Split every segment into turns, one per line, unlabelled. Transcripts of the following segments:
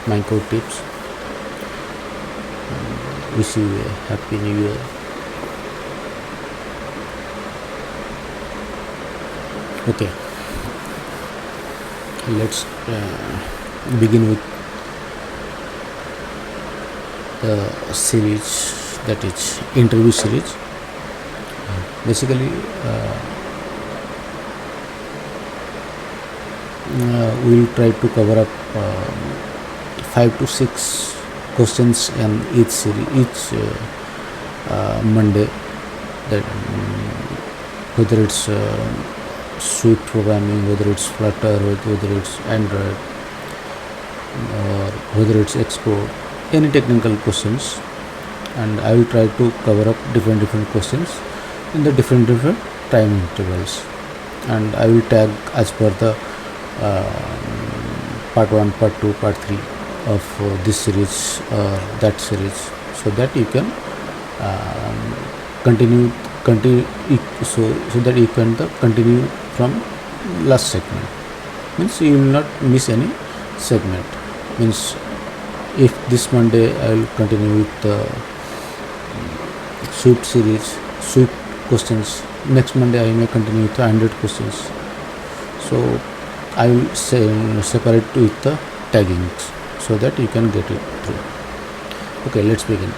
my code tips. Wish you a happy new year. Okay, let's begin with the series, that is interview series. Basically, we'll try to cover up 5 to 6 questions in each series, each Monday. That whether it's Swift programming, whether it's Flutter, whether it's Android, or whether it's Xcode, any technical questions, and I will try to cover up different questions in the different time intervals, and I will tag as per the part 1, part 2, part 3 of this series or that series, so that you can continue so that you can continue from last segment. Means you will not miss any segment. Means if this Monday I will continue with the Swift series, Swift questions, next Monday I may continue with the 100 questions. So I will separate with the taggings so that you can get it through. Okay, let's begin.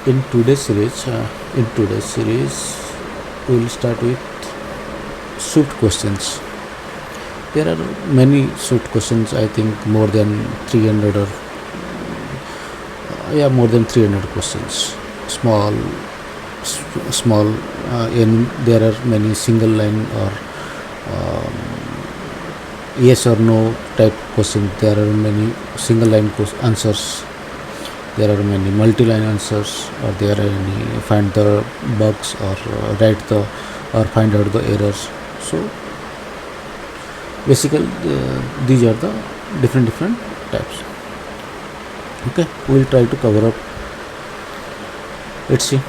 In today's series, we will start with Swift questions. There are many Swift questions. I think more than 300 or more than 300 questions. Small, and there are many single line or yes or no type questions. There are many single line answers. There are many multi-line answers, or there are any find the bugs or find out the errors. So basically these are the different types. Okay, we will try to cover up. Let's see.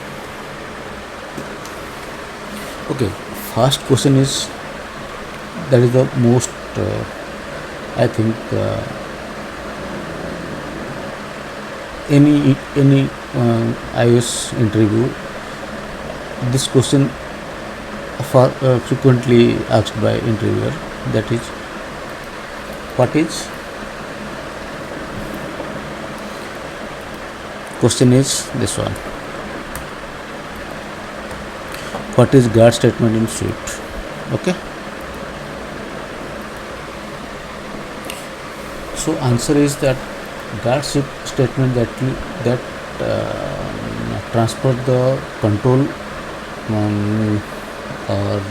Okay, first question is, that is the most I think any iOS interview, this question frequently asked by interviewer, that is, question is this one: what is guard statement in Swift? Okay, so answer is that guard statement that transfer the control or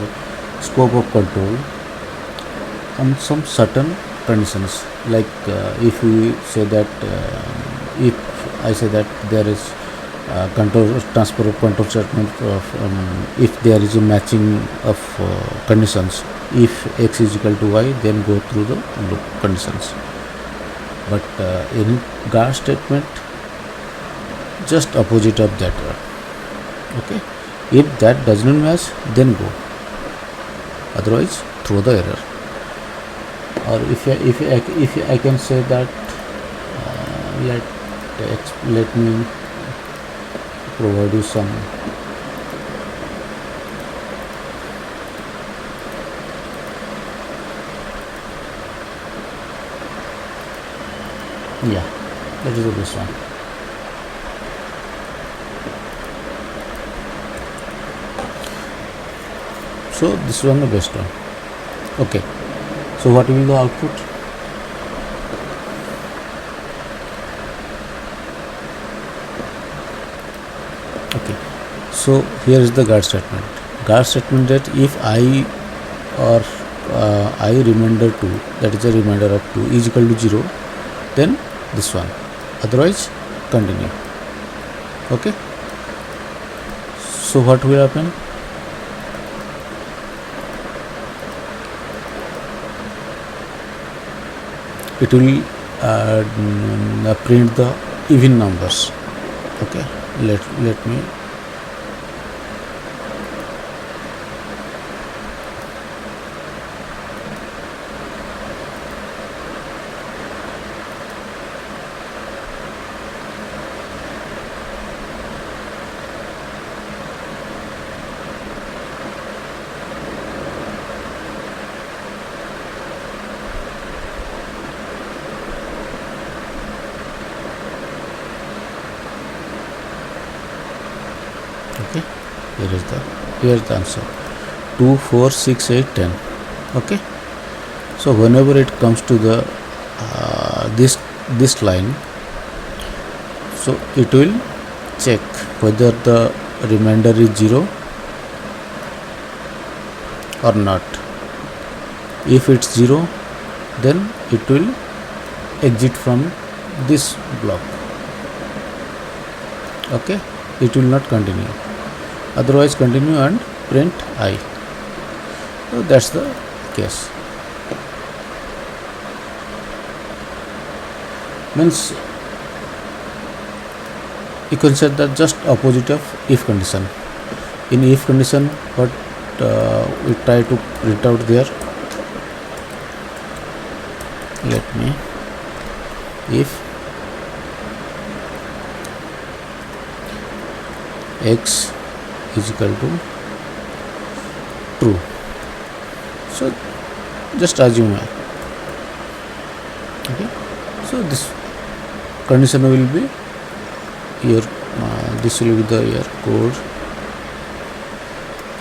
scope of control on some certain conditions. Like if we say that if I say that there is control transfer of control statement of if there is a matching of conditions, if x is equal to y, then go through the loop conditions. But any guard statement just opposite of that. Okay, if that does not match, then go, otherwise throw the error. Or if I can say that let me provide you some that is the best one. So this one the best one. Okay, so what will be the output? Okay, so here is the guard statement. Guard statement that if I or I remainder 2, that is a remainder of 2 is equal to 0, then this one, otherwise continue. Okay, so what will happen? It will print the even numbers. Okay, let me here's the answer: 2, 4, 6, 8, 10. Okay, so whenever it comes to the this line, so it will check whether the remainder is 0 or not. If it's 0, then it will exit from this block. Okay, it will not continue, otherwise continue and print I. So that's the case. Means you can say that just opposite of if condition. In if condition, what we try to print out there, let me, if x is equal to true, so just assume I. Okay, so this condition will be your this will be the your code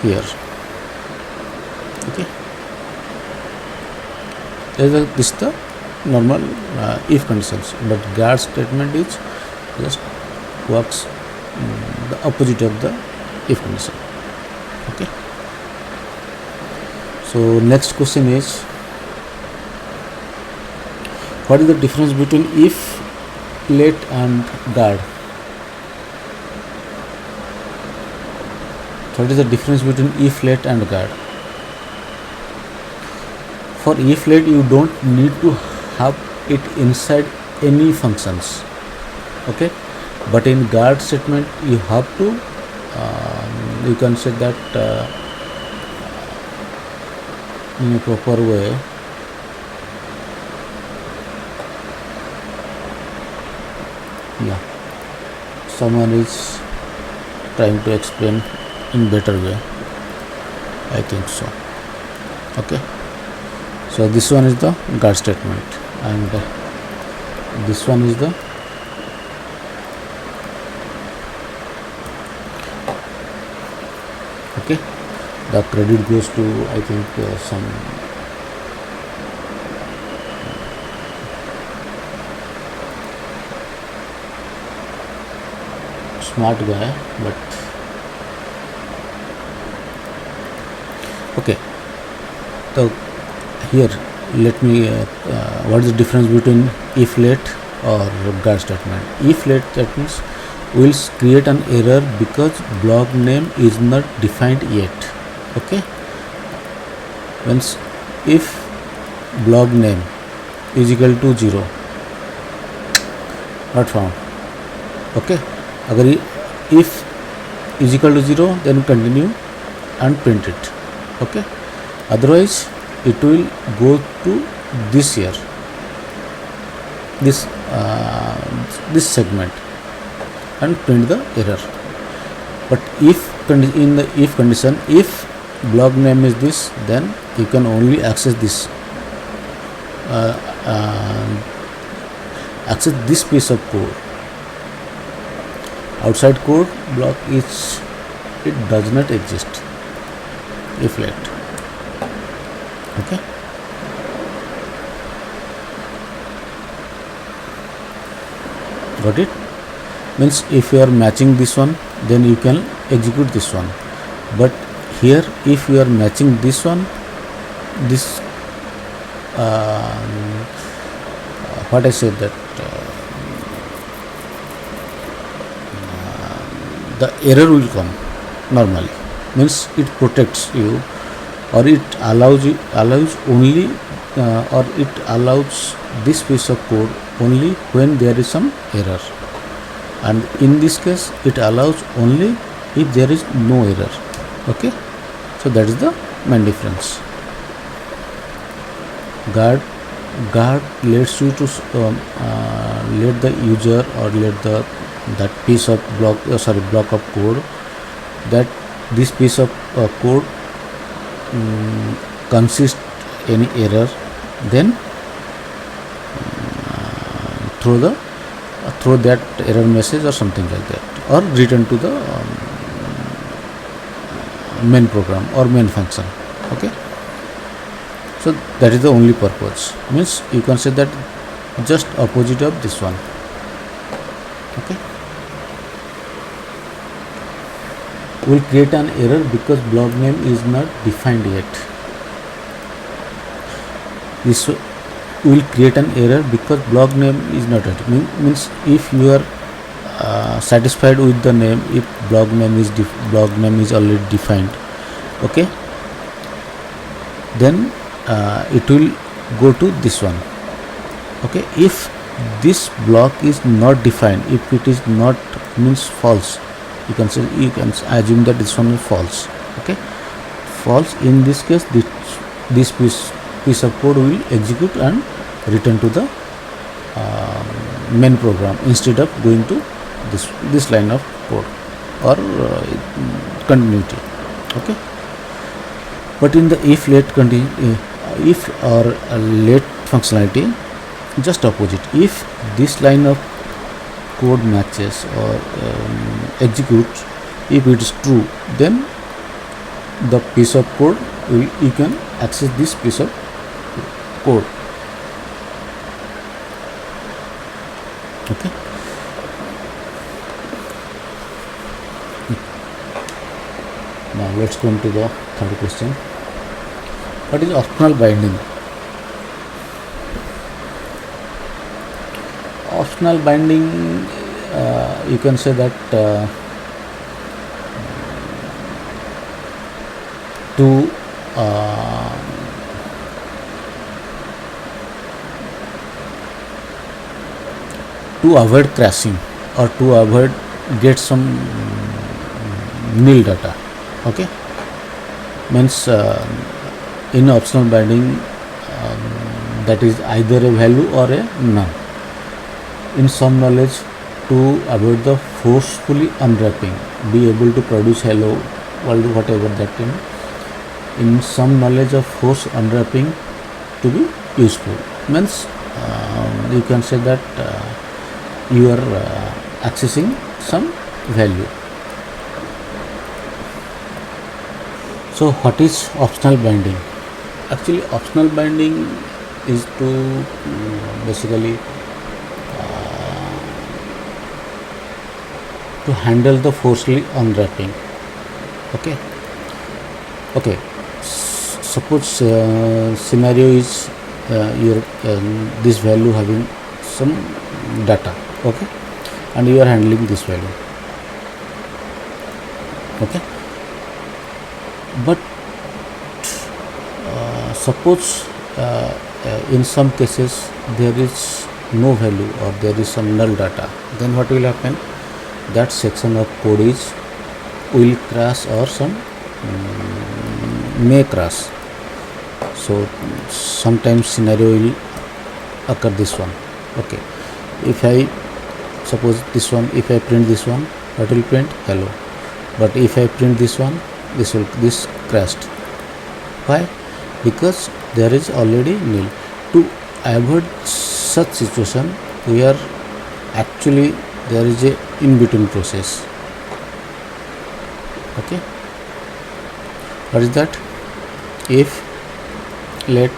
here. Okay, this is the normal if conditions, but guard statement is just works the opposite of the if condition. Okay, so next question is, what is the difference between if, let and guard? What is the difference between if, let and guard? For if, let, you don't need to have it inside any functions. Okay, but in guard statement you have to you can say that in a proper way. Yeah, someone is trying to explain in better way, I think so. Okay, so this one is the guard statement, and this one is the okay, the credit goes to, I think, some smart guy, but okay. So here let me what is the difference between if, let or guard statement? If, let, that means will create an error because block name is not defined yet. Okay, means if block name is equal to 0, not found. Okay, agar if is equal to 0, then continue and print it. Okay, otherwise it will go to this here, this segment, and print the error. But if in the if condition, if block name is this, then you can only access this piece of code. Outside code block it does not exist. If, let. Okay, got it? Means if you are matching this one, then you can execute this one, but here if you are matching this one, this what I said, that the error will come normally. Means it protects you, or it allows only or it allows this piece of code only when there is some error, and in this case it allows only if there is no error. Okay, so that is the main difference. Guard lets you to let the user, or let that piece of block of code, that this piece of code consists any error, then throw that error message or something like that, or return to the main program or main function. Okay, so that is the only purpose, means you can say that just opposite of this one. Okay, will create an error because block name is not defined yet. This will create an error because block name is not yet. Means if you are satisfied with the name, if block name is already defined, okay, then it will go to this one. Okay, if this block is not defined, if it is not, means false, you can assume that this one is false. Okay, false, in this case this piece of code will execute and return to the main program instead of going to this line of code or continuity. Okay, but in the if or late functionality, just opposite. If this line of code matches or executes, if it is true, then the piece of code you can access this piece of code. Okay, now let's come to the third question. What is optional binding? Optional binding, you can say that to avoid crashing or to avoid get some nil data. Okay, means in optional binding, that is either a value or a none. In some knowledge, to avoid the forcefully unwrapping, be able to produce hello world, whatever that can. In some knowledge of force unwrapping to be useful, means you can say that you are accessing some value. So what is optional binding? Actually, optional binding is to basically to handle the forcefully unwrapping. Okay, suppose scenario is your this value having some data. Okay, and you are handling this value. Okay, but suppose in some cases there is no value or there is some null data, then what will happen? That section of code will crash or some may crash. So sometimes scenario will occur this one. Okay, if I suppose this one, if I print this one, what will print? Hello. But if I print this one, this crashed. Why? Because there is already nil. To avoid such situation, we are actually, there is a in between process. Okay, what is that? If let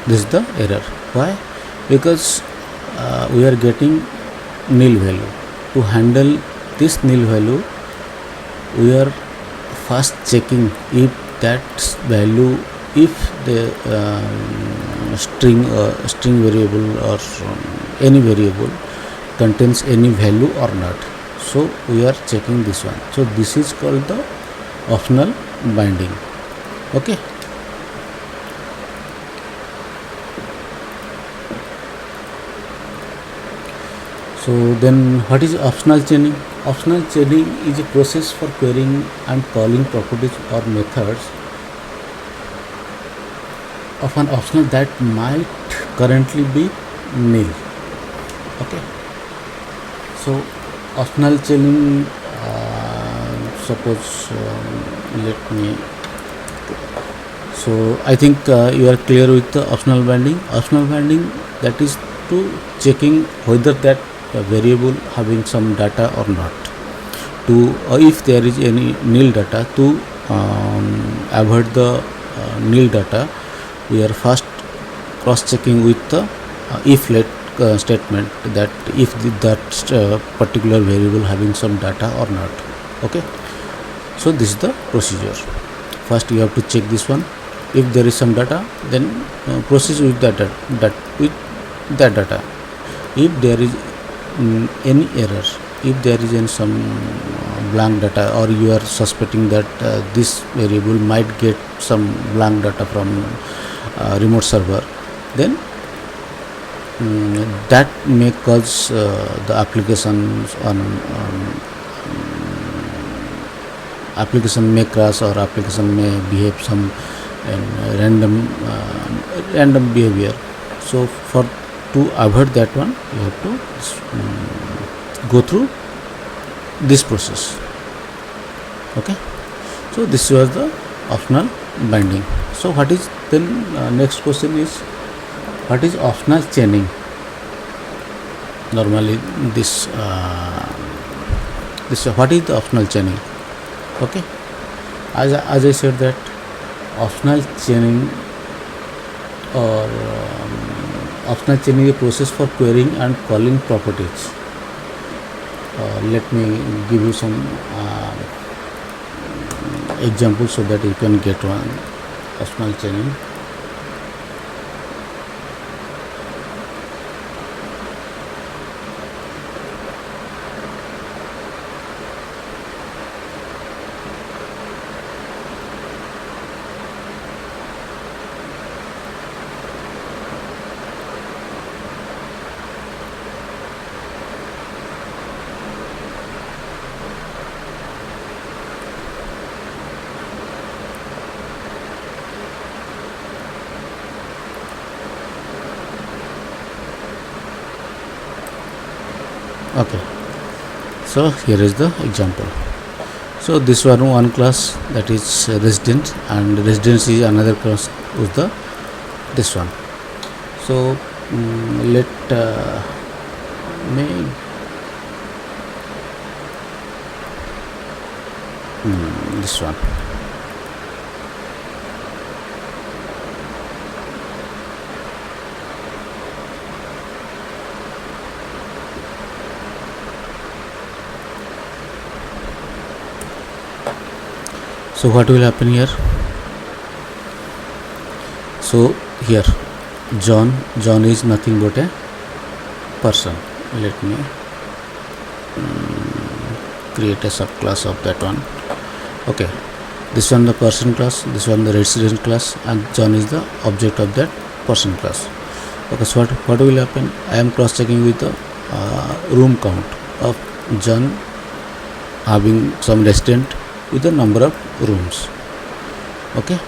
This is the error. Why? Because we are getting nil value. To handle this nil value, we are first checking if that value, if the string variable or any variable contains any value or not. So we are checking this one. So this is called the optional binding. Okay. So then what is optional chaining? Optional chaining is a process for querying and calling properties or methods of an optional that might currently be nil. Okay. So optional chaining, suppose let me, so I think you are clear with the optional binding. Optional binding, that is to checking whether that variable having some data or not. To if there is any nil data, to avoid the nil data, we are first cross checking with the if let statement, that if that particular variable having some data or not. Okay. So this is the procedure. First you have to check this one. If there is some data, then proceed with that data. If there is any error, if there is any some blank data, or you are suspecting that this variable might get some blank data from remote server, then that may cause the applications on application may crash, or application may behave some random behavior. So for to avoid that one, you have to go through this process. Okay. So this was the optional binding. So what is then next question is, what is optional chaining? Normally this what is the optional chaining? Okay. As I said that optional chaining or optional chaining is a process for querying and calling properties. Let me give you some examples so that you can get one. Optional chaining. Okay. So here is the example. So this one class, that is resident, and residence is another class with the this one. So let me this one. So what will happen here? So here John is nothing but a person. Let me create a subclass of that one. Okay, this one the person class, this one the resident class, and John is the object of that person class. Okay, so what will happen? I am cross checking with the room count of John having some resident with the number of rooms. Okay,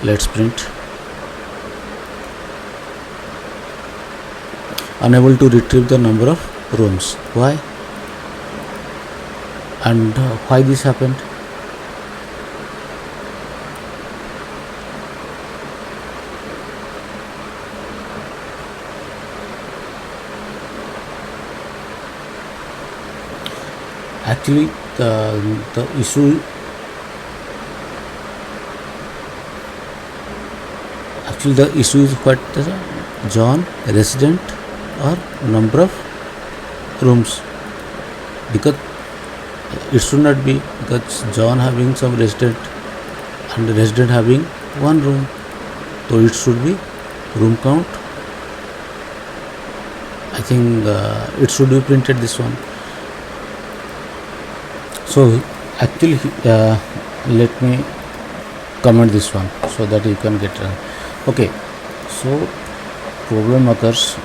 let's print. Unable to retrieve the number of rooms. Why? And why this happened? Actually the issue actually the issue is what the John resident or number of rooms, because it should not be, because John having some resident and resident having one room, so it should be room count. I think it should be printed this one. So actually let me comment this one so that you can get okay. So problem occurs,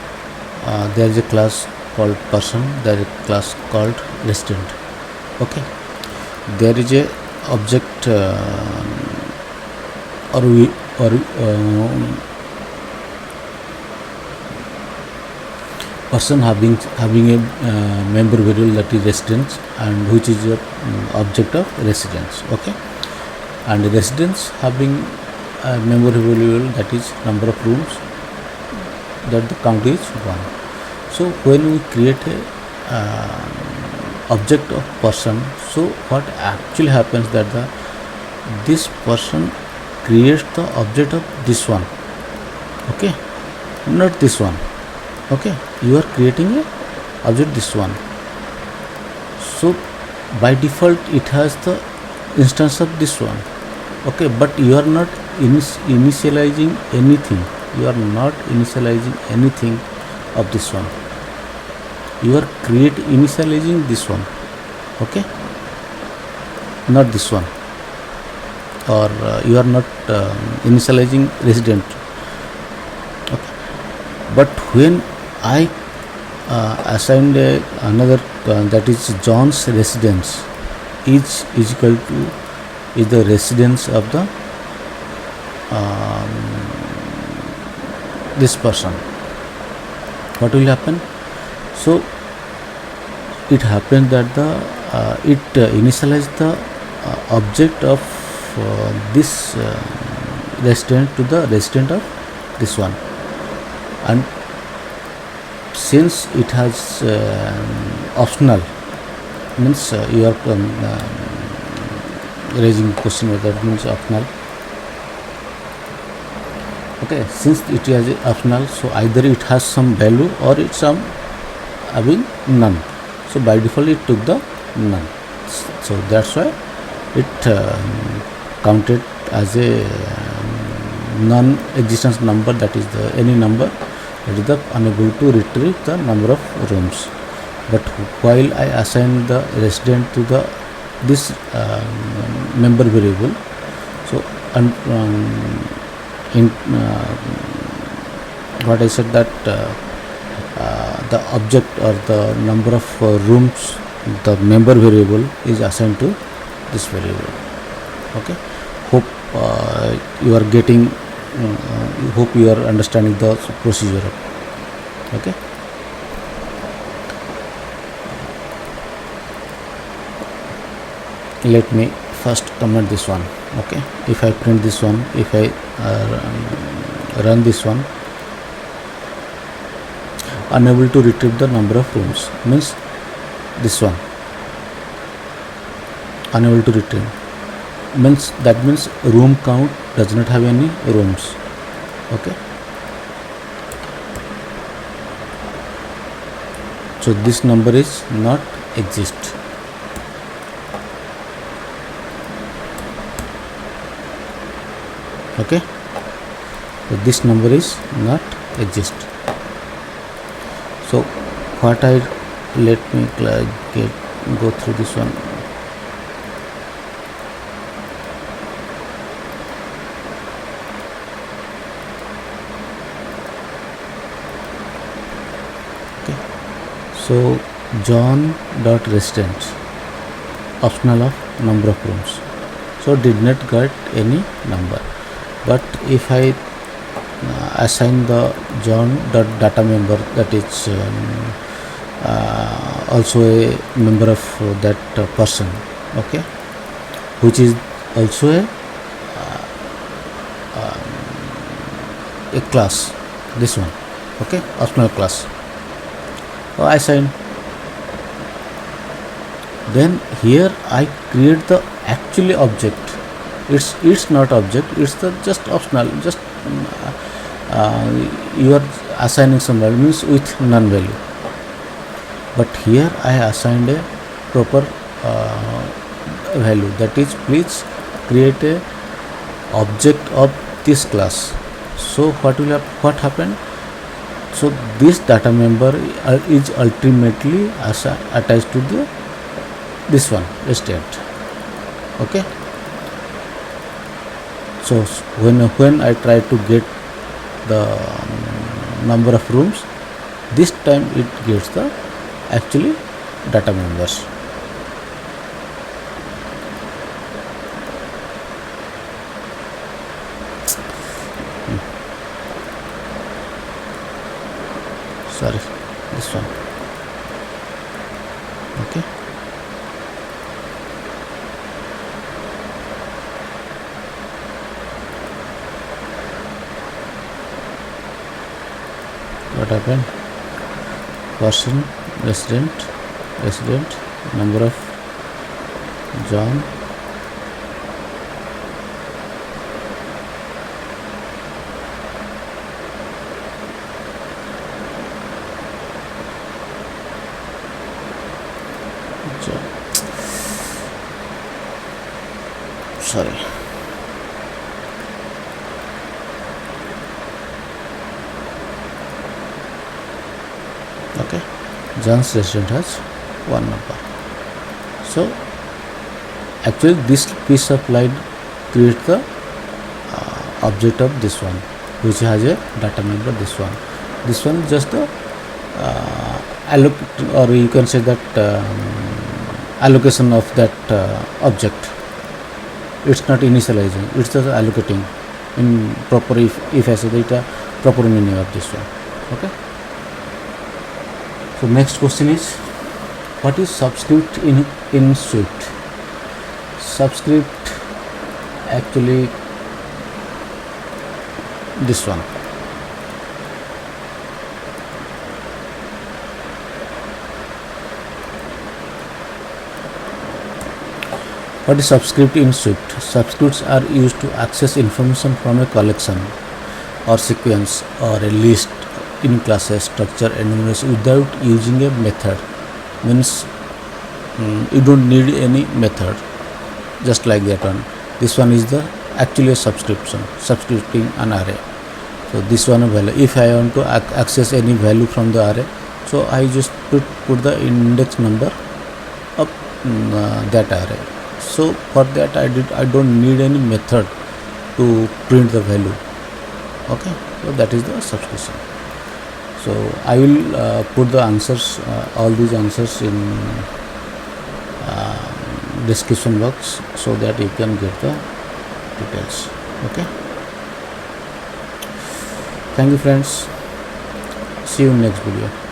there is a class called person, there is a class called resident. Okay, there is a object or we or person having a member variable that is residence, and which is a object of residence. Okay, and residence having a member variable that is number of rooms, that the count is 1. So when we create a object of person, so what actually happens that this person creates the object of this one. Okay, not this one. Okay, you are creating a object this one. So by default it has the instance of this one. Okay, but you are not initializing anything. You are not initializing anything of this one. You are initializing this one. Okay, not this one, or you are not initializing resident. Okay, but when I assigned another that is John's residence is equal to is the residence of the this person, what will happen? So it happens that it initializes the object of this resident to the resident of this one, and since it has optional, means you are raising question whether that means optional. Okay, since it is optional, so either it has some value or it's some having none. So by default it took the none. So that's why it counted as a non-existence number, that is the any number that is the unable to retrieve the number of rooms. But while I assign the resident to the this member variable, so in what I said that the object or the number of rooms, the member variable is assigned to this variable. Okay, hope you are getting hope you are understanding the procedure. Okay, let me first comment this one. Okay, if I print this one, if I run this one, unable to retrieve the number of rooms, means this one unable to retrieve, means that means room count does not have any rooms. Okay, so this number is not exist. Okay, so this number is not exist. So what I let me go through this one. Okay, so John dot resident optional of number of rooms, so did not get any number. But if I assign the John dot data member, that is also a member of that person, okay, which is also a class, this one, okay, optional class. So I assign, then here I create the actually object. It's not object, it's the just optional, just you are assigning some value means with none value, but here I assigned a proper value, that is please create a object of this class. So what happened, so this data member is ultimately attached to this one state. Okay, so when I try to get the number of rooms, this time it gets the actually data members. Sorry, this one. Okay, what happened, person, resident, number of John, sorry, okay, John's resident has one number. So actually this piece of line creates the object of this one, which has a data member. This one is just the or you can say that allocation of that object. It's not initializing, it's just allocating in proper, if I say the proper meaning of this one. Okay, so next question is, what is subscript in Swift? Subscript actually this one. What is subscript in Swift? Subscripts are used to access information from a collection or sequence or a list in classes, structure, enumeration without using a method. Means you don't need any method, just like that one. This one is the actually a subscripting an array. So this one value, if I want to access any value from the array, so I just put the index number of that array. So for that I don't need any method to print the value. Okay, so that is the subscription. So I will put the answers, all these answers in description box, so that you can get the details. Okay, thank you friends, see you in next video.